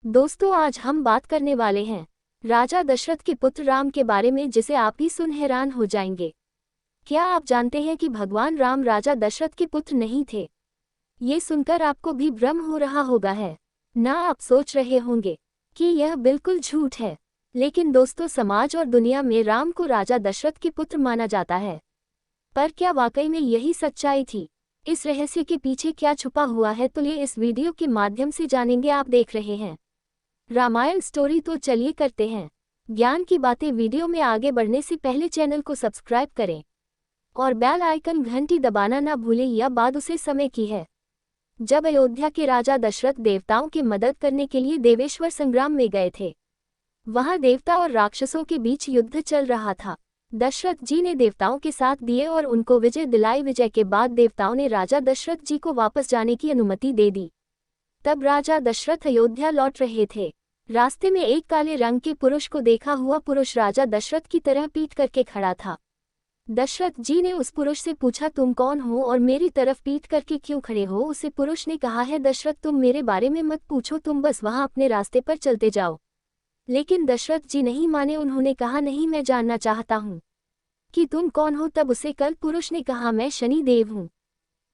दोस्तों, आज हम बात करने वाले हैं राजा दशरथ के पुत्र राम के बारे में, जिसे आप ही सुन हैरान हो जाएंगे। क्या आप जानते हैं कि भगवान राम राजा दशरथ के पुत्र नहीं थे? ये सुनकर आपको भी भ्रम हो रहा होगा है ना। आप सोच रहे होंगे कि यह बिल्कुल झूठ है। लेकिन दोस्तों, समाज और दुनिया में राम को राजा दशरथ के पुत्र माना जाता है। पर क्या वाकई में यही सच्चाई थी? इस रहस्य के पीछे क्या छुपा हुआ है, तो ये इस वीडियो के माध्यम से जानेंगे। आप देख रहे हैं रामायण स्टोरी, तो चलिए करते हैं ज्ञान की बातें। वीडियो में आगे बढ़ने से पहले चैनल को सब्सक्राइब करें और बेल आइकन घंटी दबाना ना भूलें। यह बात उसे समय की है जब अयोध्या के राजा दशरथ देवताओं की मदद करने के लिए देवेश्वर संग्राम में गए थे। वहां देवता और राक्षसों के बीच युद्ध चल रहा था। दशरथ जी ने देवताओं के साथ दिए और उनको विजय दिलाई। विजय के बाद देवताओं ने राजा दशरथ जी को वापस जाने की अनुमति दे दी। तब राजा दशरथ अयोध्या लौट रहे थे। रास्ते में एक काले रंग के पुरुष को देखा हुआ पुरुष राजा दशरथ की तरह पीठ करके खड़ा था। दशरथ जी ने उस पुरुष से पूछा, तुम कौन हो और मेरी तरफ पीठ करके क्यों खड़े हो? उसे पुरुष ने कहा है, दशरथ तुम मेरे बारे में मत पूछो, तुम बस वहां अपने रास्ते पर चलते जाओ। लेकिन दशरथ जी नहीं माने। उन्होंने कहा, नहीं, मैं जानना चाहता हूँ कि तुम कौन हो। तब उसे कल पुरुष ने कहा, मैं शनि देव हूँ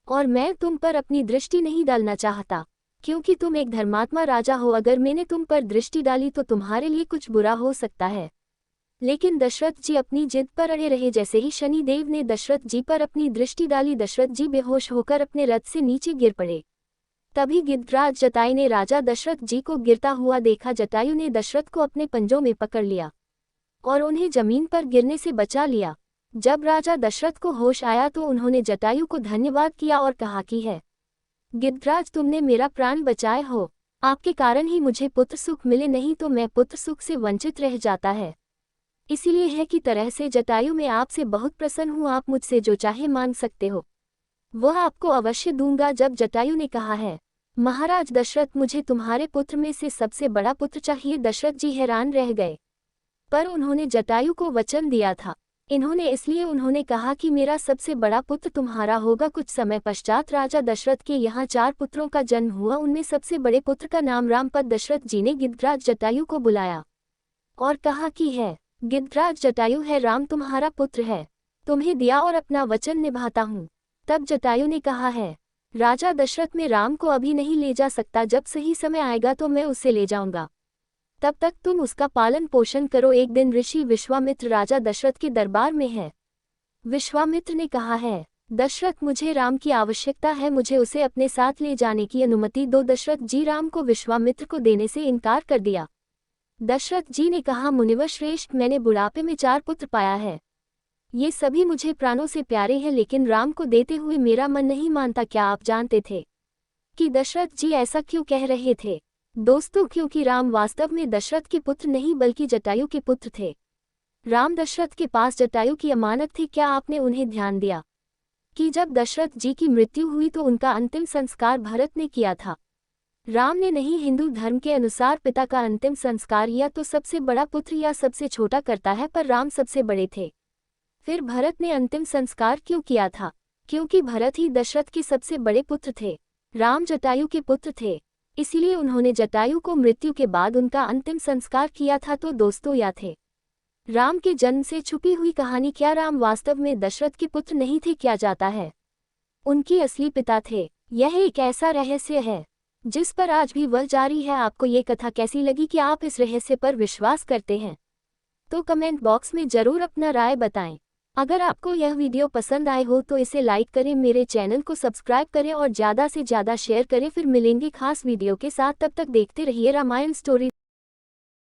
और मैं तुम पर अपनी दृष्टि नहीं डालना चाहता, क्योंकि तुम एक धर्मात्मा राजा हो। अगर मैंने तुम पर दृष्टि डाली तो तुम्हारे लिए कुछ बुरा हो सकता है। लेकिन दशरथ जी अपनी जिद पर अड़े रहे। जैसे ही शनि देव ने दशरथ जी पर अपनी दृष्टि डाली, दशरथ जी बेहोश होकर अपने रथ से नीचे गिर पड़े। तभी गिद्धराज जटायु ने राजा दशरथ जी को गिरता हुआ देखा। जटायु ने दशरथ को अपने पंजों में पकड़ लिया और उन्हें जमीन पर गिरने से बचा लिया। जब राजा दशरथ को होश आया तो उन्होंने जटायु को धन्यवाद किया और कहा कि है गिद्धराज, तुमने मेरा प्राण बचाए हो। आपके कारण ही मुझे पुत्र सुख मिले, नहीं तो मैं पुत्र सुख से वंचित रह जाता है। इसीलिए है कि तरह से जटायु, मैं आपसे बहुत प्रसन्न हूँ। आप मुझसे जो चाहे मांग सकते हो, वह आपको अवश्य दूंगा। जब जटायु ने कहा है, महाराज दशरथ, मुझे तुम्हारे पुत्र में से सबसे बड़ा पुत्र चाहिए। दशरथ जी हैरान रह गए, पर उन्होंने जटायु को वचन दिया था। उन्होंने कहा कि मेरा सबसे बड़ा पुत्र तुम्हारा होगा। कुछ समय पश्चात राजा दशरथ के यहाँ 4 पुत्रों का जन्म हुआ। उनमें सबसे बड़े पुत्र का नाम राम। पर दशरथ जी ने गिद्धराज जटायु को बुलाया और कहा कि है गिद्धराज जटायु, है राम तुम्हारा पुत्र है, तुम्हें दिया और अपना वचन निभाता हूँ। तब जटायु ने कहा है, राजा दशरथ, मैं राम को अभी नहीं ले जा सकता, जब सही समय आएगा तो मैं उसे ले जाऊंगा। तब तक तुम उसका पालन पोषण करो। एक दिन ऋषि विश्वामित्र राजा दशरथ के दरबार में है। विश्वामित्र ने कहा है, दशरथ, मुझे राम की आवश्यकता है, मुझे उसे अपने साथ ले जाने की अनुमति दो। दशरथ जी राम को विश्वामित्र को देने से इनकार कर दिया। दशरथ जी ने कहा, मुनिवर श्रेष्ठ, मैंने बुढ़ापे में 4 पुत्र पाया है। ये सभी मुझे प्राणों से प्यारे हैं, लेकिन राम को देते हुए मेरा मन नहीं मानता। क्या आप जानते थे कि दशरथ जी ऐसा क्यों कह रहे थे? दोस्तों, क्योंकि राम वास्तव में दशरथ के पुत्र नहीं बल्कि जटायु के पुत्र थे। राम दशरथ के पास जटायु की अमानत थी। क्या आपने उन्हें ध्यान दिया कि जब दशरथ जी की मृत्यु हुई तो उनका अंतिम संस्कार भरत ने किया था? राम ने नहीं। हिंदू धर्म के अनुसार पिता का अंतिम संस्कार या तो सबसे बड़ा पुत्र या सबसे छोटा करता है, पर राम सबसे बड़े थे। फिर भरत ने अंतिम संस्कार क्यों किया था? क्योंकि भरत ही दशरथ के सबसे बड़े पुत्र थे। राम जटायु के पुत्र थे, इसीलिए उन्होंने जटायु को मृत्यु के बाद उनका अंतिम संस्कार किया था। तो दोस्तों, यह थे राम के जन्म से छुपी हुई कहानी। क्या राम वास्तव में दशरथ के पुत्र नहीं थे? क्या जाता है उनके असली पिता थे? यह एक ऐसा रहस्य है जिस पर आज भी वह जारी है। आपको ये कथा कैसी लगी? कि आप इस रहस्य पर विश्वास करते हैं? तो कमेंट बॉक्स में जरूर अपना राय बताएं। अगर आपको यह वीडियो पसंद आए हो तो इसे लाइक करें, मेरे चैनल को सब्सक्राइब करें और ज़्यादा से ज़्यादा शेयर करें। फिर मिलेंगे खास वीडियो के साथ, तब तक देखते रहिए रामायण स्टोरी।